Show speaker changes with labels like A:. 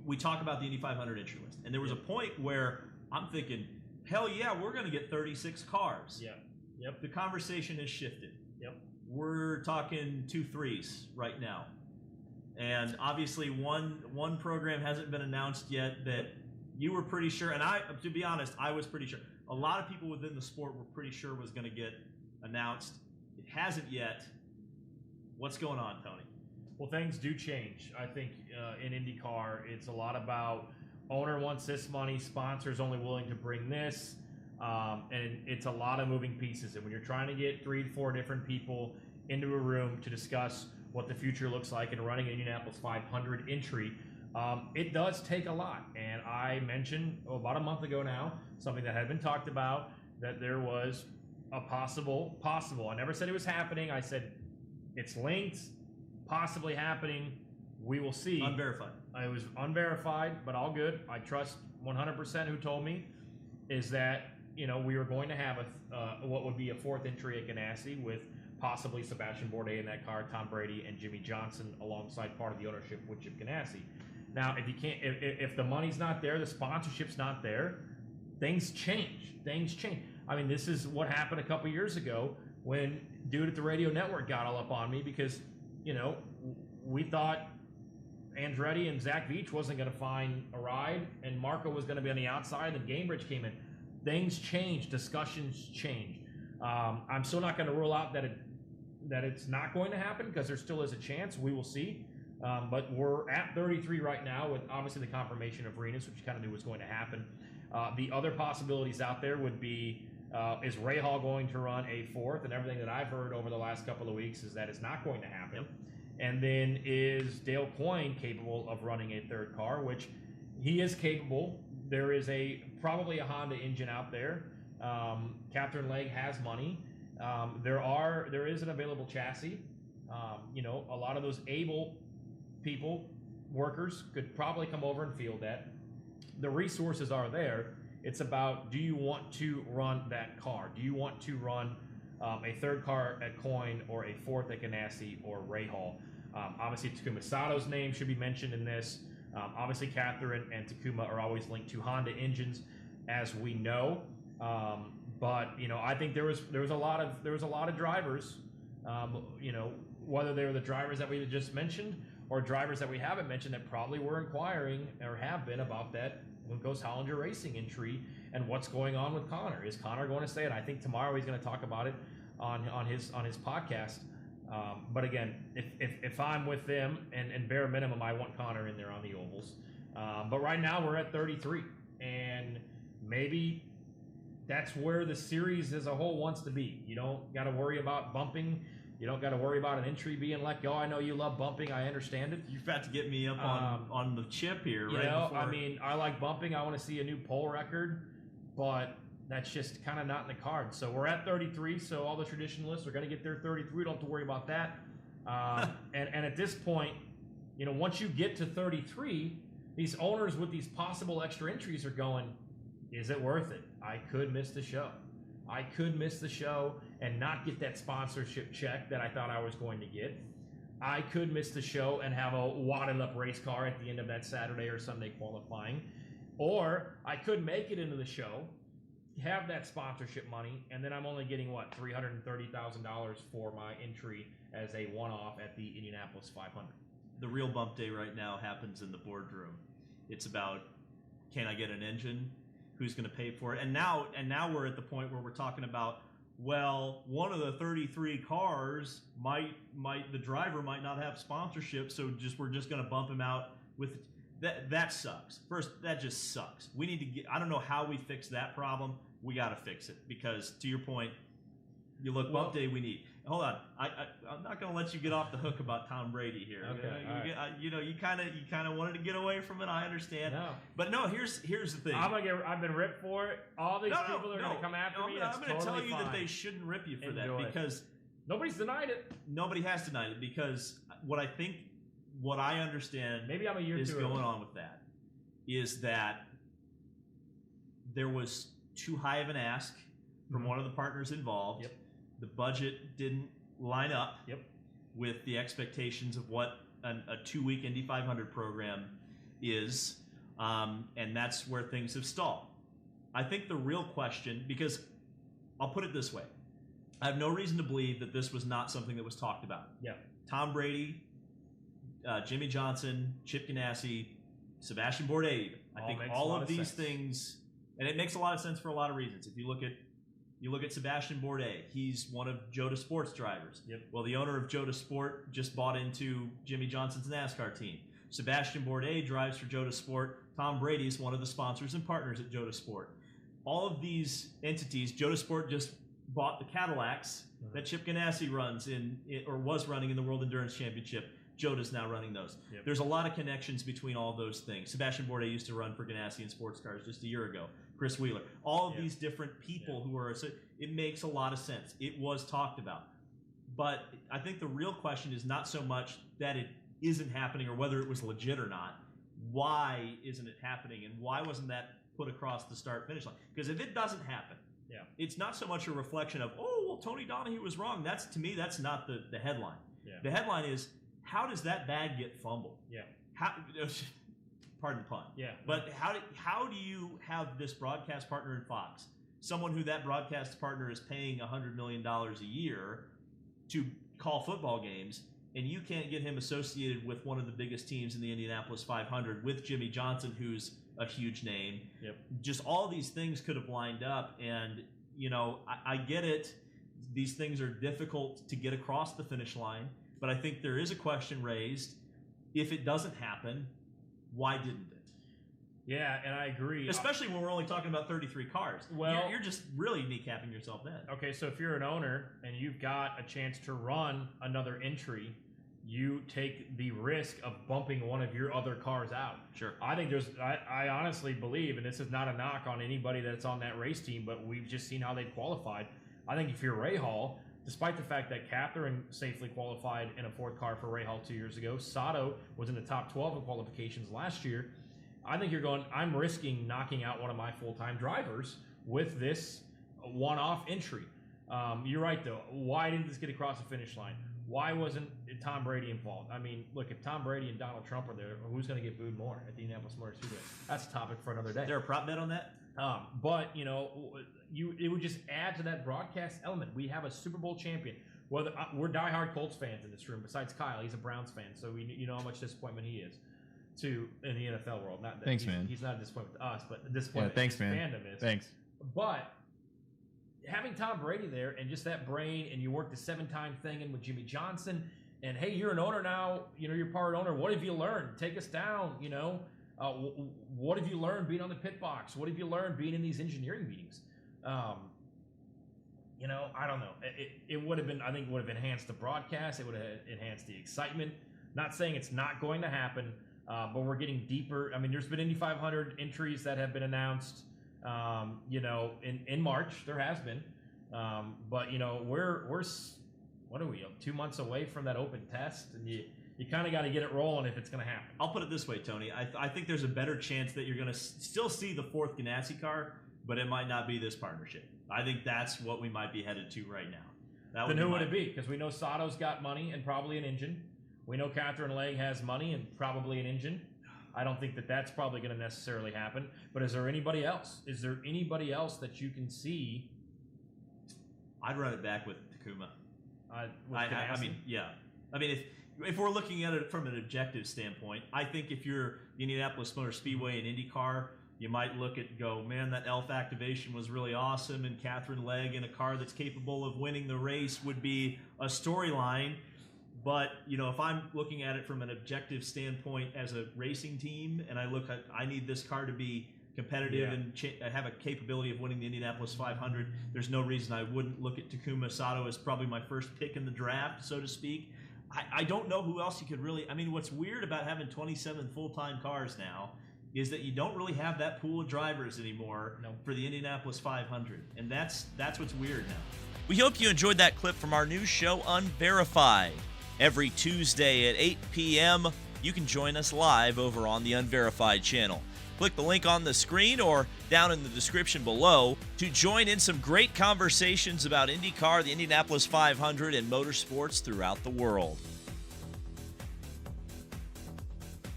A: we talk about the Indy 500 entry list, and there was a point where I'm thinking, hell yeah, we're going to get 36 cars.
B: Yeah. Yep.
A: The conversation has shifted.
B: Yep.
A: We're talking 2 3s right now. And obviously one program hasn't been announced yet that you were pretty sure, and to be honest, I was pretty sure. A lot of people within the sport were pretty sure was going to get announced. It hasn't yet. What's going on, Tony?
B: Well, things do change. I think in IndyCar, it's a lot about owner wants this money, sponsors only willing to bring this, and it's a lot of moving pieces. And when you're trying to get 3 to 4 different people into a room to discuss what the future looks like in running an Indianapolis 500 entry, it does take a lot. And I mentioned about a month ago now, something that had been talked about, that there was a possible, I never said it was happening. I said it's linked, possibly happening. We will see.
A: Unverified.
B: It was unverified, but all good. I trust 100% who told me is that, we were going to have what would be a 4th entry at Ganassi with possibly Sebastian Bourdais in that car, Tom Brady, and Jimmie Johnson alongside part of the ownership with Chip Ganassi. Now, if the money's not there, the sponsorship's not there, things change. I mean, this is what happened a couple years ago when dude at the radio network got all up on me because, we thought Andretti and Zach Veach wasn't going to find a ride and Marco was going to be on the outside and Gamebridge came in. Things change, discussions change. I'm still not going to rule out that it's not going to happen because there still is a chance. We will see. But we're at 33 right now with obviously the confirmation of Renus, which you kind of knew was going to happen. The other possibilities out there would be, is Rahal going to run a 4th? And everything that I've heard over the last couple of weeks is that it's not going to happen. Yep. And then is Dale Coyne capable of running a 3rd car, which he is capable. There is probably a Honda engine out there. Catherine Legge has money. There is an available chassis. A lot of those able people, workers, could probably come over and field that. The resources are there. It's about, do you want to run that car? Do you want to run a 3rd car at Coyne or a 4th at Ganassi or Rahal? Obviously, Takuma Sato's name should be mentioned in this. Obviously, Catherine and Takuma are always linked to Honda engines, as we know. But I think there was a lot of drivers. Whether they were the drivers that we just mentioned or drivers that we haven't mentioned that probably were inquiring or have been about that Ghost Hollinger Racing entry and what's going on with Connor. Is Connor going to stay? And I think tomorrow he's going to talk about it on his podcast. But again, if I'm with them and bare minimum, I want Connor in there on the ovals. But right now we're at 33, and maybe that's where the series as a whole wants to be. You don't got to worry about bumping. You don't got to worry about an entry being let go. I know you love bumping. I understand it.
A: You've got to get me up on the chip here.
B: I like bumping. I want to see a new pole record, but that's just kind of not in the cards. So we're at 33, so all the traditionalists are going to get their 33. We don't have to worry about that. And at this point, once you get to 33, these owners with these possible extra entries are going, is it worth it? I could miss the show. I could miss the show and not get that sponsorship check that I thought I was going to get. I could miss the show and have a wadded up race car at the end of that Saturday or Sunday qualifying. Or I could make it into the show, have that sponsorship money, and then I'm only getting, $330,000 for my entry as a one-off at the Indianapolis 500.
A: The real bump day right now happens in the boardroom. It's about, can I get an engine? Who's going to pay for it? And now we're at the point where we're talking about, well, one of the 33 cars the driver might not have sponsorship, so we're just going to bump him out with that. That sucks. First, that just sucks. We need to get. I don't know how we fix that problem. We got to fix it because, to your point, you look bump day. We need. Hold on. I'm not going to let you get off the hook about Tom Brady here.
B: Okay.
A: You kind of wanted to get away from it. I understand.
B: No.
A: But no. Here's the thing.
B: I've been ripped for it. All these people are going to come after me.
A: I'm going to tell you that they shouldn't rip you for that because
B: nobody's denied it.
A: Nobody has denied it because what I understand
B: maybe I'm a year
A: is
B: too
A: going
B: early.
A: on with that is that there was too high of an ask from one of the partners involved.
B: Yep.
A: The budget didn't line up
B: Yep.
A: with the expectations of what a 2-week Indy 500 program is, and that's where things have stalled. I think the real question, because I'll put it this way, I have no reason to believe that this was not something that was talked about.
B: Yeah.
A: Tom Brady, Jimmie Johnson, Chip Ganassi, Sebastian Bourdais. I think all of these things, and it makes a lot of sense for a lot of reasons. If you look at Sebastian Bourdais, he's one of Joda Sport's drivers.
B: Yep.
A: Well, the owner of Joda Sport just bought into Jimmie Johnson's NASCAR team. Sebastian Bourdais drives for Joda Sport. Tom Brady is one of the sponsors and partners at Joda Sport. All of these entities, Joda Sport just bought the Cadillacs that Chip Ganassi runs or was running in the World Endurance Championship. Joda's now running those. Yep. There's a lot of connections between all those things. Sebastian Bourdais used to run for Ganassi in sports cars just a year ago. Chris Wheeler. All of these different people who are, it makes a lot of sense. It was talked about. But I think the real question is not so much that it isn't happening or whether it was legit or not. Why isn't it happening, and why wasn't that put across the start-finish line? Because if it doesn't happen, it's not so much a reflection of, oh, well, Tony Donohue was wrong. That's, to me, that's not the headline. Yeah. The headline is, how does that bag get fumbled? Yeah. How, pardon the pun. Yeah. But how do you have this broadcast partner in Fox, someone who that broadcast partner is paying $100 million a year to call football games, and you can't get him associated with one of the biggest teams in the Indianapolis 500 with Jimmie Johnson, who's a huge name. Yep. Just all these things could have lined up, and I get it. These things are difficult to get across the finish line, but I think there is a question raised. If it doesn't happen, why didn't it?
B: Yeah, and I agree.
A: Especially when we're only talking about 33 cars. Well, you're just really kneecapping yourself then.
B: Okay, so if you're an owner and you've got a chance to run another entry, you take the risk of bumping one of your other cars out.
A: Sure.
B: I think I honestly believe, and this is not a knock on anybody that's on that race team, but we've just seen how they've qualified. I think if you're Ray Hall, despite the fact that Catherine safely qualified in a fourth car for Ray Hall 2 years ago, Sato was in the top 12 in qualifications last year. I think you're going, I'm risking knocking out one of my full-time drivers with this one-off entry. You're right, though. Why didn't this get across the finish line? Why wasn't Tom Brady involved? I mean, look, if Tom Brady and Donald Trump are there, who's going to get booed more at the Indianapolis Motor Speedway? That's a topic for another day.
A: Is there a prop bet on that?
B: But, it would just add to that broadcast element. We have a Super Bowl champion. We're diehard Colts fans in this room. Besides Kyle, he's a Browns fan, so you know how much disappointment he is in the NFL world. Not that
C: thanks, man.
B: He's not a disappointment to us, but a disappointment
C: thanks,
B: to his
C: man.
B: fandom is.
C: Thanks.
B: But having Tom Brady there and just that brain, and you work the 7-time thing in with Jimmie Johnson, and hey, you're an owner now. You're part owner. What have you learned? Take us down. What have you learned being on the pit box? What have you learned being in these engineering meetings? I don't know. It would have been. I think it would have enhanced the broadcast. It would have enhanced the excitement. Not saying it's not going to happen, but we're getting deeper. I mean, there's been Indy 500 entries that have been announced. In March there has been, but we're what are we 2 months away from that open test, and you kind of got to get it rolling if it's going to happen.
A: I'll put it this way, Tony. I think there's a better chance that you're going to still see the fourth Ganassi car, but it might not be this partnership. I think that's what we might be headed to right now.
B: Then who would it be? Because we know Sato's got money and probably an engine. We know Catherine Legge has money and probably an engine. I don't think that's probably going to necessarily happen. But is there anybody else? Is there anybody else that you can see?
A: I'd run it back with Takuma.
B: I
A: mean, yeah. I mean, if we're looking at it from an objective standpoint, I think if you're the Indianapolis Motor Speedway and IndyCar, you might look at go, man, that ELF activation was really awesome, and Catherine Legge in a car that's capable of winning the race would be a storyline. But, if I'm looking at it from an objective standpoint as a racing team, and I need this car to be competitive and have a capability of winning the Indianapolis 500, there's no reason I wouldn't look at Takuma Sato as probably my first pick in the draft, so to speak. I don't know who else you could really... I mean, what's weird about having 27 full-time cars now is that you don't really have that pool of drivers anymore for the Indianapolis 500, and that's what's weird now.
D: We hope you enjoyed that clip from our new show, Unverified. Every Tuesday at 8 p.m., you can join us live over on the Unverified channel. Click the link on the screen or down in the description below to join in some great conversations about IndyCar, the Indianapolis 500, and motorsports throughout the world.